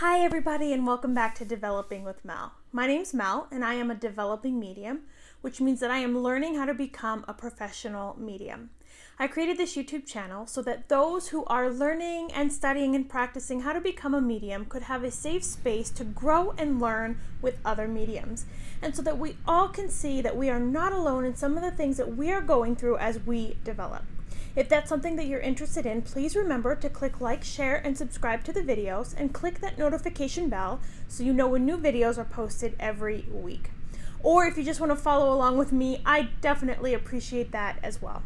Hi everybody and welcome back to Developing with Mel. My name's Mel and I am a developing medium, which means that I am learning how to become a professional medium. I created this YouTube channel so that those who are learning and studying and practicing how to become a medium could have a safe space to grow and learn with other mediums. And so that we all can see that we are not alone in some of the things that we are going through as we develop. If that's something that you're interested in, please remember to click like, share, and subscribe to the videos, and click that notification bell so you know when new videos are posted every week. Or if you just want to follow along with me, I definitely appreciate that as well.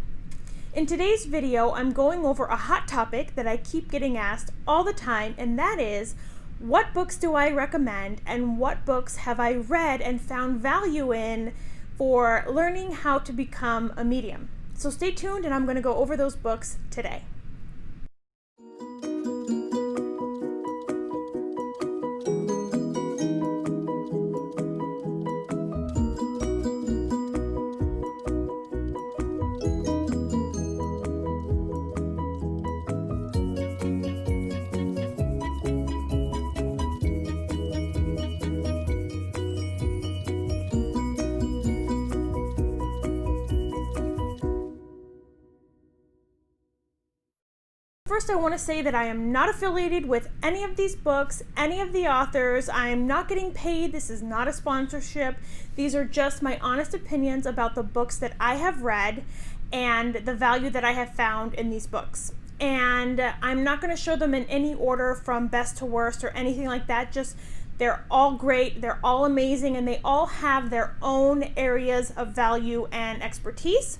In today's video, I'm going over a hot topic that I keep getting asked all the time, and that is, what books do I recommend and what books have I read and found value in for learning how to become a medium? So stay tuned and I'm going to go over those books today. First, I want to say that I am not affiliated with any of these books, any of the authors. I am not getting paid. This is not a sponsorship. These are just my honest opinions about the books that I have read and the value that I have found in these books. And I'm not going to show them in any order from best to worst or anything like that. Just they're all great, they're all amazing, and they all have their own areas of value and expertise.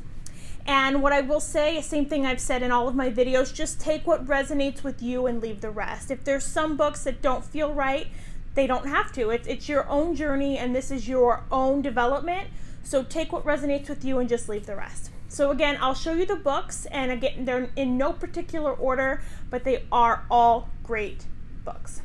And what I will say, same thing I've said in all of my videos, just take what resonates with you and leave the rest. If there's some books that don't feel right, they don't have to. It's your own journey and this is your own development. So take what resonates with you and just leave the rest. So again, I'll show you the books, and again, they're in no particular order, but they are all great books.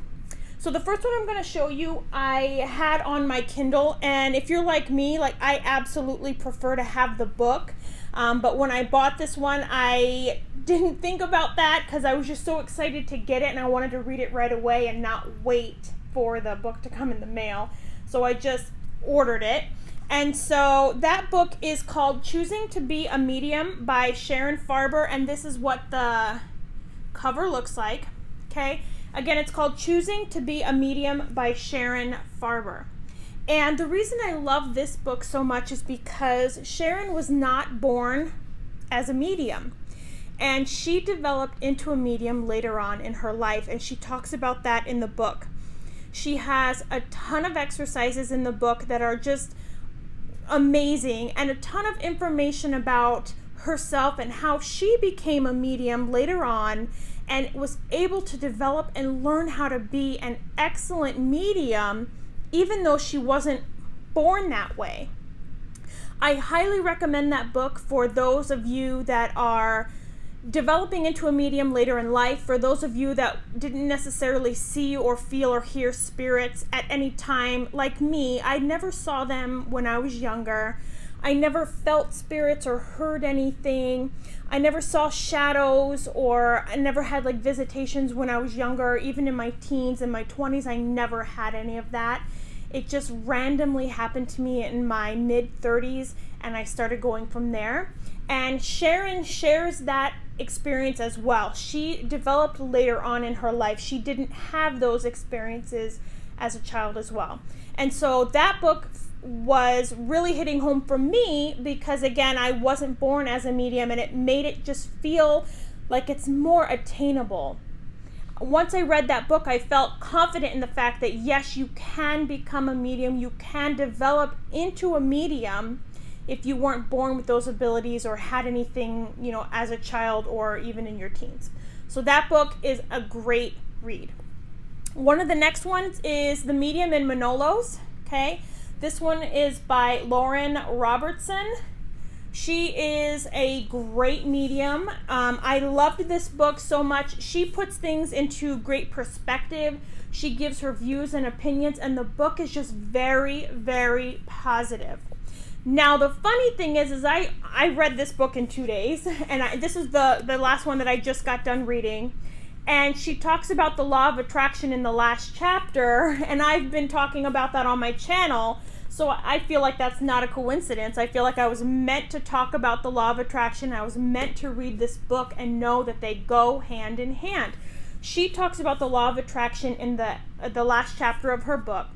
So the first one I'm going to show you, I had on my Kindle, and if you're like me, I absolutely prefer to have the book. But when I bought this one, I didn't think about that because I was just so excited to get it and I wanted to read it right away and not wait for the book to come in the mail. So I just ordered it. And so that book is called Choosing to Be a Medium by Sharon Farber, and this is what the cover looks like. Okay, again, it's called Choosing to Be a Medium by Sharon Farber. And the reason I love this book so much is because Sharon was not born as a medium. And she developed into a medium later on in her life, and she talks about that in the book. She has a ton of exercises in the book that are just amazing, and a ton of information about herself and how she became a medium later on and was able to develop and learn how to be an excellent medium even though she wasn't born that way. I highly recommend that book for those of you that are developing into a medium later in life, for those of you that didn't necessarily see or feel or hear spirits at any time. Like me, I never saw them when I was younger. I never felt spirits or heard anything. I never saw shadows, or I never had visitations when I was younger. Even in my teens and my 20s, I never had any of that. It just randomly happened to me in my mid-30s, and I started going from there. And Sharon shares that experience as well. She developed later on in her life. She didn't have those experiences as a child as well. And so that book was really hitting home for me because, again, I wasn't born as a medium, and it made it just feel like it's more attainable. Once I read that book, I felt confident in the fact that yes, you can become a medium, you can develop into a medium if you weren't born with those abilities or had anything, as a child or even in your teens. So that book is a great read. One of the next ones is The Medium in Manila. Okay, this one is by Lauren Robertson. She is a great medium. I loved this book so much. She puts things into great perspective. She gives her views and opinions, and the book is just very, very positive. Now, the funny thing is I read this book in 2 days, and this is the last one that I just got done reading. And she talks about the law of attraction in the last chapter, and I've been talking about that on my channel. So I feel like that's not a coincidence. I feel like I was meant to talk about the law of attraction. I was meant to read this book and know that they go hand in hand. She talks about the law of attraction in the last chapter of her book.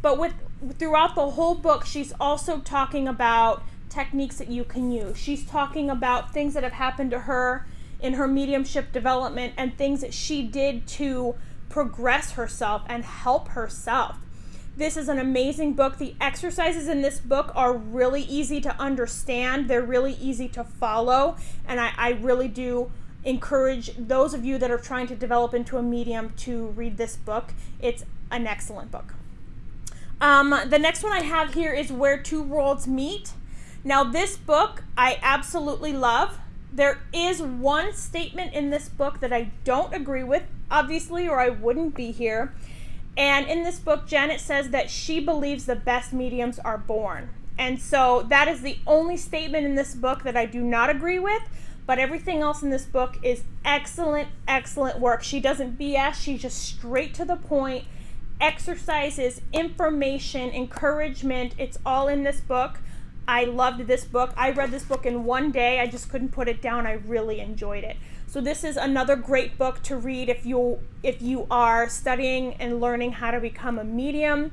But throughout the whole book, she's also talking about techniques that you can use. She's talking about things that have happened to her in her mediumship development and things that she did to progress herself and help herself. This is an amazing book. The exercises in this book are really easy to understand. They're really easy to follow. And I really do encourage those of you that are trying to develop into a medium to read this book. It's an excellent book. The next one I have here is Where Two Worlds Meet. Now, this book I absolutely love. There is one statement in this book that I don't agree with, obviously, or I wouldn't be here. And in this book, Janet says that she believes the best mediums are born. And so that is the only statement in this book that I do not agree with. But everything else in this book is excellent, excellent work. She doesn't BS. She's just straight to the point. Exercises, information, encouragement. It's all in this book. I loved this book. I read this book in one day. I just couldn't put it down. I really enjoyed it. So this is another great book to read if you are studying and learning how to become a medium.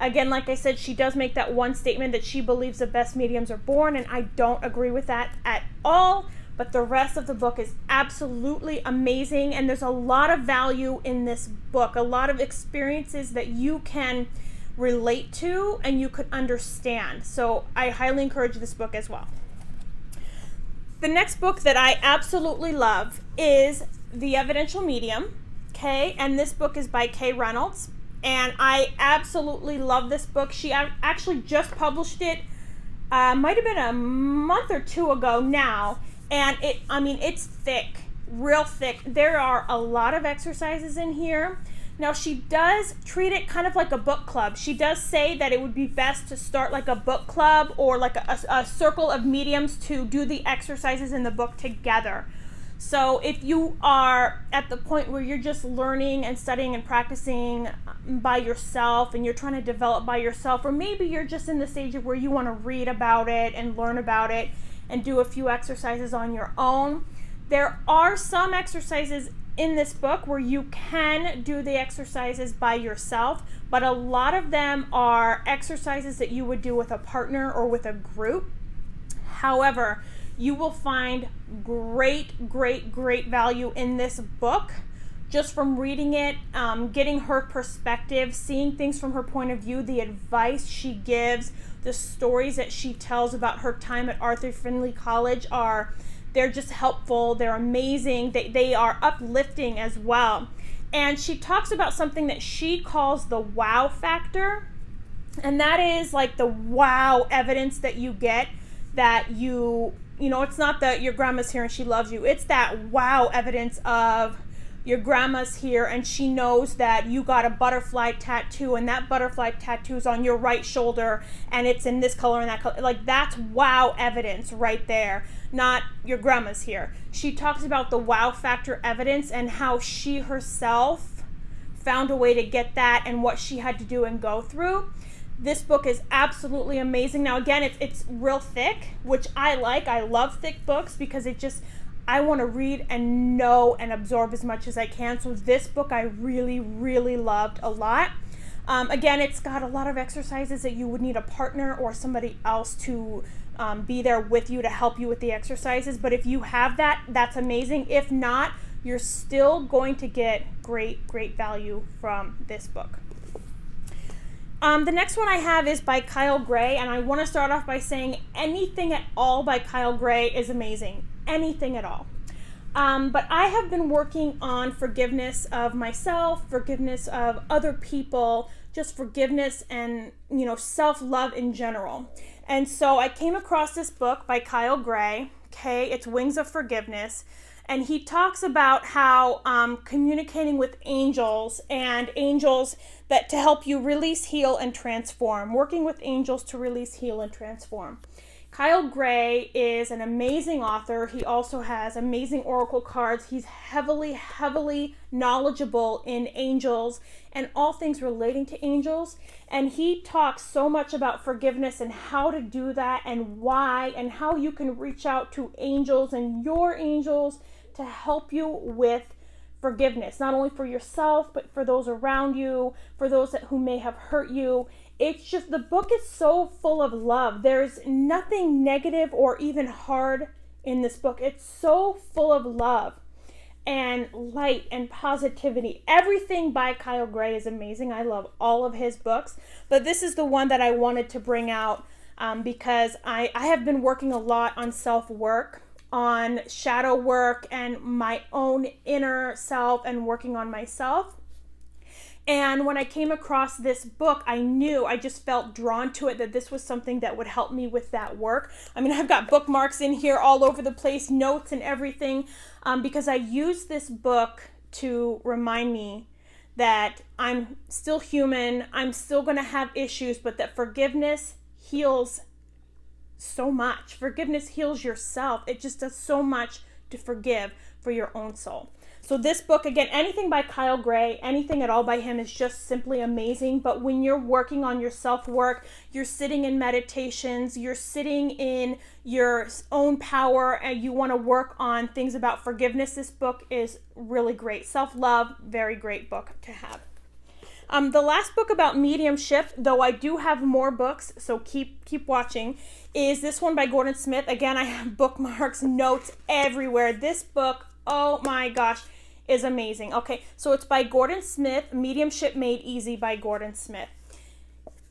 Again, like I said, she does make that one statement that she believes the best mediums are born, and I don't agree with that at all. But the rest of the book is absolutely amazing, and there's a lot of value in this book, a lot of experiences that you can relate to and you could understand. So I highly encourage this book as well. The next book that I absolutely love is The Evidential Medium, okay? And this book is by Kay Reynolds. And I absolutely love this book. She actually just published it, might have been a month or two ago now. And it's thick, real thick. There are a lot of exercises in here. Now, she does treat it kind of like a book club. She does say that it would be best to start like a book club or like a circle of mediums to do the exercises in the book together. So if you are at the point where you're just learning and studying and practicing by yourself and you're trying to develop by yourself, or maybe you're just in the stage of where you want to read about it and learn about it and do a few exercises on your own, there are some exercises in this book where you can do the exercises by yourself, but a lot of them are exercises that you would do with a partner or with a group. However, you will find great value in this book just from reading it, getting her perspective, seeing things from her point of view, the advice she gives, the stories that she tells about her time at Arthur Findlay College they're just helpful. They're amazing. They are uplifting as well. And she talks about something that she calls the wow factor. And that is like the wow evidence that you get that it's not that your grandma's here and she loves you. It's that wow evidence of your grandma's here and she knows that you got a butterfly tattoo and that butterfly tattoo is on your right shoulder and it's in this color and that color. Like, that's wow evidence right there, not your grandma's here. She talks about the wow factor evidence and how she herself found a way to get that and what she had to do and go through. This book is absolutely amazing. Now, again, it's real thick, which I like. I love thick books because I want to read and know and absorb as much as I can. So this book I really loved a lot. Again, it's got a lot of exercises that you would need a partner or somebody else to be there with you to help you with the exercises. But if you have that, that's amazing. If not, you're still going to get great value from this book. The next one I have is by Kyle Gray, and I want to start off by saying anything at all by Kyle Gray is amazing. Anything at all. But I have been working on forgiveness of myself, forgiveness of other people, just forgiveness and, self-love in general. And so I came across this book by Kyle Gray, okay? It's Wings of Forgiveness. And he talks about how communicating with angels and angels that to help you release, heal, and transform. Working with angels to release, heal, and transform. Kyle Gray is an amazing author. He also has amazing oracle cards. He's heavily knowledgeable in angels and all things relating to angels. And he talks so much about forgiveness and how to do that and why and how you can reach out to angels and your angels to help you with forgiveness, not only for yourself, but for those around you, for those who may have hurt you. It's just, the book is so full of love. There's nothing negative or even hard in this book. It's so full of love and light and positivity. Everything by Kyle Gray is amazing. I love all of his books, but this is the one that I wanted to bring out because I have been working a lot on self-work, on shadow work and my own inner self and working on myself. And when I came across this book, I just felt drawn to it, that this was something that would help me with that work. I mean, I've got bookmarks in here all over the place, notes and everything, because I use this book to remind me that I'm still human, I'm still going to have issues, but that forgiveness heals so much. Forgiveness heals yourself. It just does so much to forgive for your own soul. So this book, again, anything by Kyle Gray, anything at all by him is just simply amazing. But when you're working on your self-work, you're sitting in meditations, you're sitting in your own power, and you want to work on things about forgiveness, this book is really great. Self-love, very great book to have. The last book about mediumship, though I do have more books, so keep watching, is this one by Gordon Smith. Again, I have bookmarks, notes everywhere. This book, oh my gosh, is amazing. Okay, so it's by Gordon Smith, Mediumship Made Easy by Gordon Smith.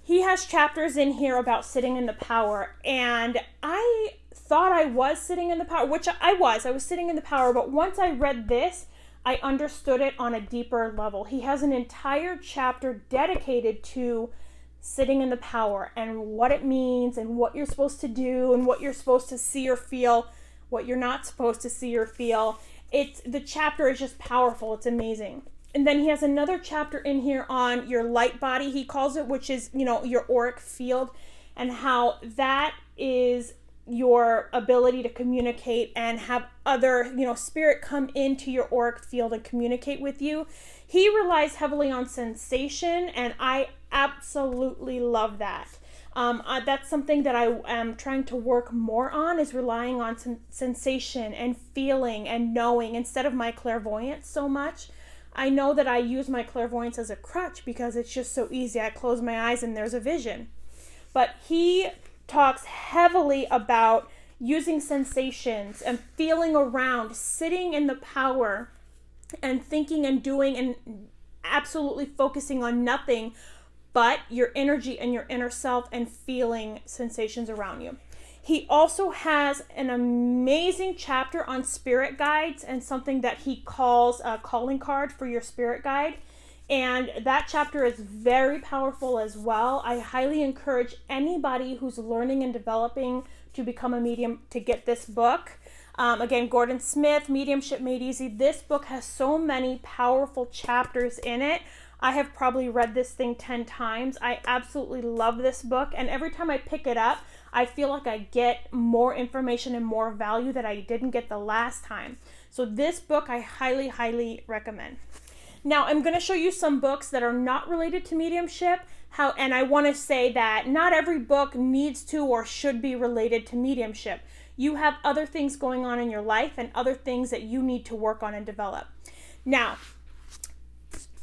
He has chapters in here about sitting in the power, and I thought I was sitting in the power, which I was sitting in the power, but once I read this, I understood it on a deeper level. He has an entire chapter dedicated to sitting in the power and what it means and what you're supposed to do and what you're supposed to see or feel, what you're not supposed to see or feel. The chapter is just powerful. It's amazing. And then he has another chapter in here on your light body, he calls it, which is, your auric field, and how that is your ability to communicate and have other, spirit come into your auric field and communicate with you. He relies heavily on sensation, and I absolutely love that. That's something that I am trying to work more on, is relying on sensation and feeling and knowing instead of my clairvoyance so much. I know that I use my clairvoyance as a crutch because it's just so easy. I close my eyes and there's a vision. But he talks heavily about using sensations and feeling around, sitting in the power and thinking and doing and absolutely focusing on nothing but your energy and your inner self and feeling sensations around you. He also has an amazing chapter on spirit guides and something that he calls a calling card for your spirit guide. And that chapter is very powerful as well. I highly encourage anybody who's learning and developing to become a medium to get this book. Again, Gordon Smith, Mediumship Made Easy. This book has so many powerful chapters in it. I have probably read this thing 10 times. I absolutely love this book. And every time I pick it up, I feel like I get more information and more value that I didn't get the last time. So this book I highly recommend. Now, I'm going to show you some books that are not related to mediumship, and I want to say that not every book needs to or should be related to mediumship. You have other things going on in your life and other things that you need to work on and develop. Now,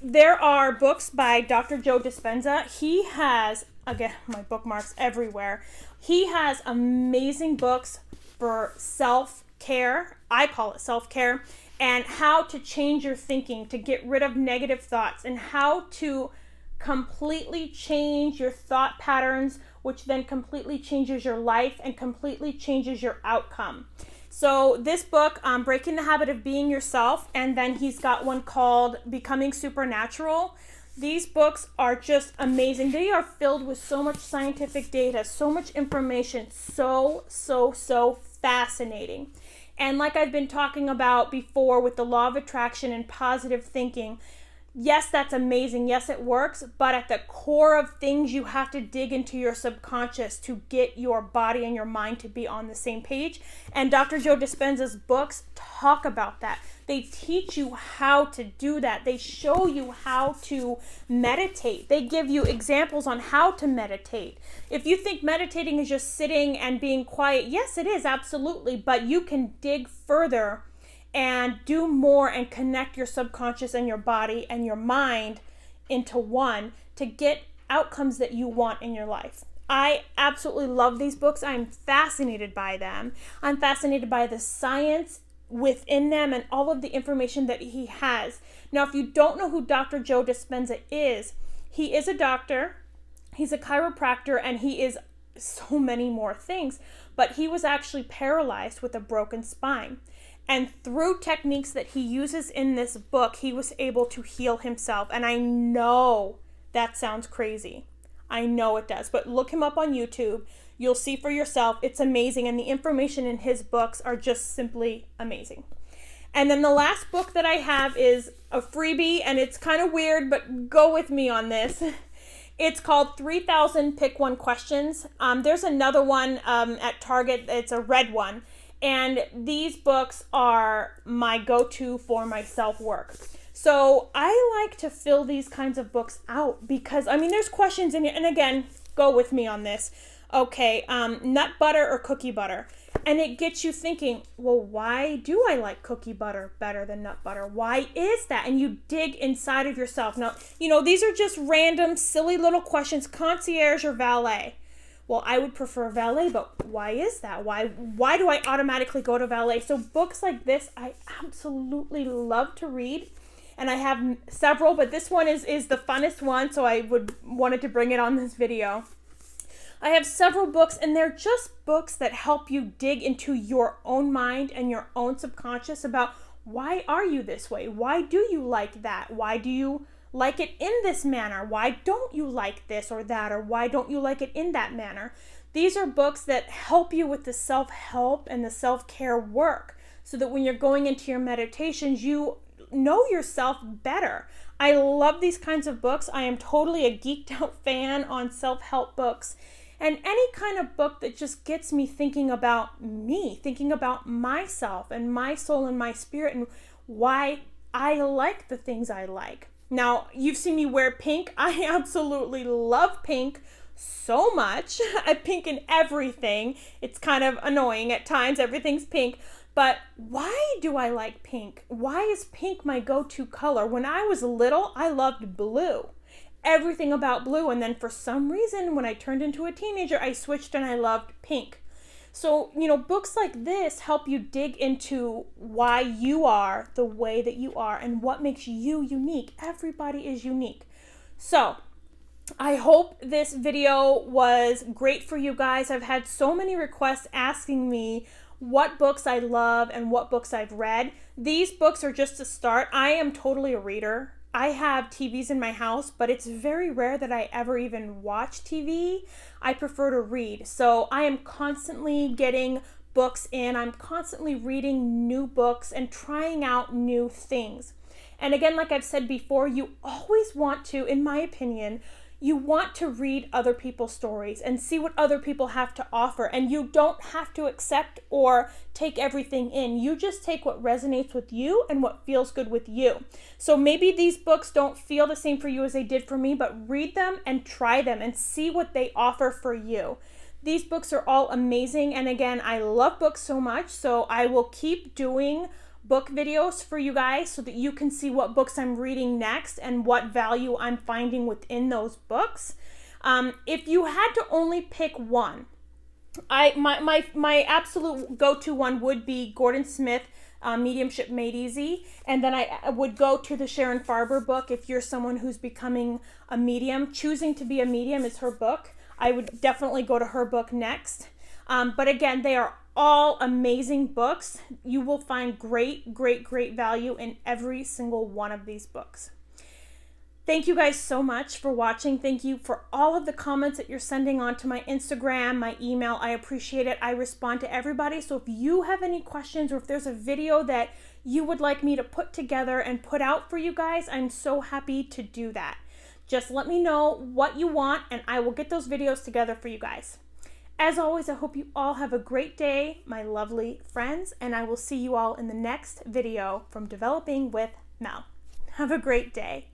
there are books by Dr. Joe Dispenza. He has, again, my bookmarks everywhere. He has amazing books for self-care. I call it self-care. And how to change your thinking, to get rid of negative thoughts, and how to completely change your thought patterns, which then completely changes your life and completely changes your outcome. So this book, Breaking the Habit of Being Yourself, and then he's got one called Becoming Supernatural. These books are just amazing. They are filled with so much scientific data, so much information, so fascinating. And like I've been talking about before with the law of attraction and positive thinking, Yes, that's amazing. Yes, it works. But at the core of things, you have to dig into your subconscious to get your body and your mind to be on the same page. And Dr. Joe Dispenza's books talk about that. They teach you how to do that. They show you how to meditate. They give you examples on how to meditate. If you think meditating is just sitting and being quiet, yes, it is, absolutely. But you can dig further and do more and connect your subconscious and your body and your mind into one to get outcomes that you want in your life. I absolutely love these books. I'm fascinated by them. I'm fascinated by the science within them and all of the information that he has. Now, if you don't know who Dr. Joe Dispenza is, he is a doctor, he's a chiropractor, and he is so many more things. But he was actually paralyzed with a broken spine. And through techniques that he uses in this book, he was able to heal himself. And I know that sounds crazy. I know it does. But look him up on YouTube. You'll see for yourself. It's amazing. And the information in his books are just simply amazing. And then the last book that I have is a freebie. And it's kind of weird, but go with me on this. It's called 3,000 Pick One Questions. There's another one at Target. It's a red one. And these books are my go-to for my self-work. So I like to fill these kinds of books out because, I mean, there's questions in here. And again, go with me on this. Okay, nut butter or cookie butter? And it gets you thinking, well, why do I like cookie butter better than nut butter? Why is that? And you dig inside of yourself. Now, these are just random, silly little questions, concierge or valet. Well, I would prefer valet, but why is that? Why do I automatically go to valet? So books like this, I absolutely love to read. And I have several, but this one is the funnest one, so I wanted to bring it on this video. I have several books, and they're just books that help you dig into your own mind and your own subconscious about why are you this way? Why do you like that? Why do you like it in this manner? Why don't you like this or that? Or why don't you like it in that manner? These are books that help you with the self-help and the self-care work so that when you're going into your meditations, you know yourself better. I love these kinds of books. I am totally a geeked out fan on self-help books and any kind of book that just gets me thinking about me, thinking about myself and my soul and my spirit and why I like the things I like. Now, you've seen me wear pink. I absolutely love pink so much. I pink in everything. It's kind of annoying at times. Everything's pink. But why do I like pink? Why is pink my go-to color? When I was little, I loved blue. Everything about blue. And then for some reason, when I turned into a teenager, I switched and I loved pink. So, books like this help you dig into why you are the way that you are and what makes you unique. Everybody is unique. So, I hope this video was great for you guys. I've had so many requests asking me what books I love and what books I've read. These books are just a start. I am totally a reader. I have TVs in my house, but it's very rare that I ever even watch TV. I prefer to read. So I am constantly getting books in. I'm constantly reading new books and trying out new things. And again, like I've said before, you always want to, in my opinion, you want to read other people's stories and see what other people have to offer. And you don't have to accept or take everything in. You just take what resonates with you and what feels good with you. So maybe these books don't feel the same for you as they did for me, but read them and try them and see what they offer for you. These books are all amazing. And again, I love books so much, so I will keep doing book videos for you guys so that you can see what books I'm reading next and what value I'm finding within those books. If you had to only pick one, my absolute go-to one would be Gordon Smith, Mediumship Made Easy, and then I would go to the Sharon Farber book. If you're someone who's becoming a medium, choosing to be a medium is her book. I would definitely go to her book next. But again, they are all amazing books. You will find great, great, great value in every single one of these books. Thank you guys so much for watching. Thank you for all of the comments that you're sending on to my Instagram, my email. I appreciate it. I respond to everybody. So if you have any questions or if there's a video that you would like me to put together and put out for you guys, I'm so happy to do that. Just let me know what you want and I will get those videos together for you guys. As always, I hope you all have a great day, my lovely friends, and I will see you all in the next video from Developing with Mel. Have a great day.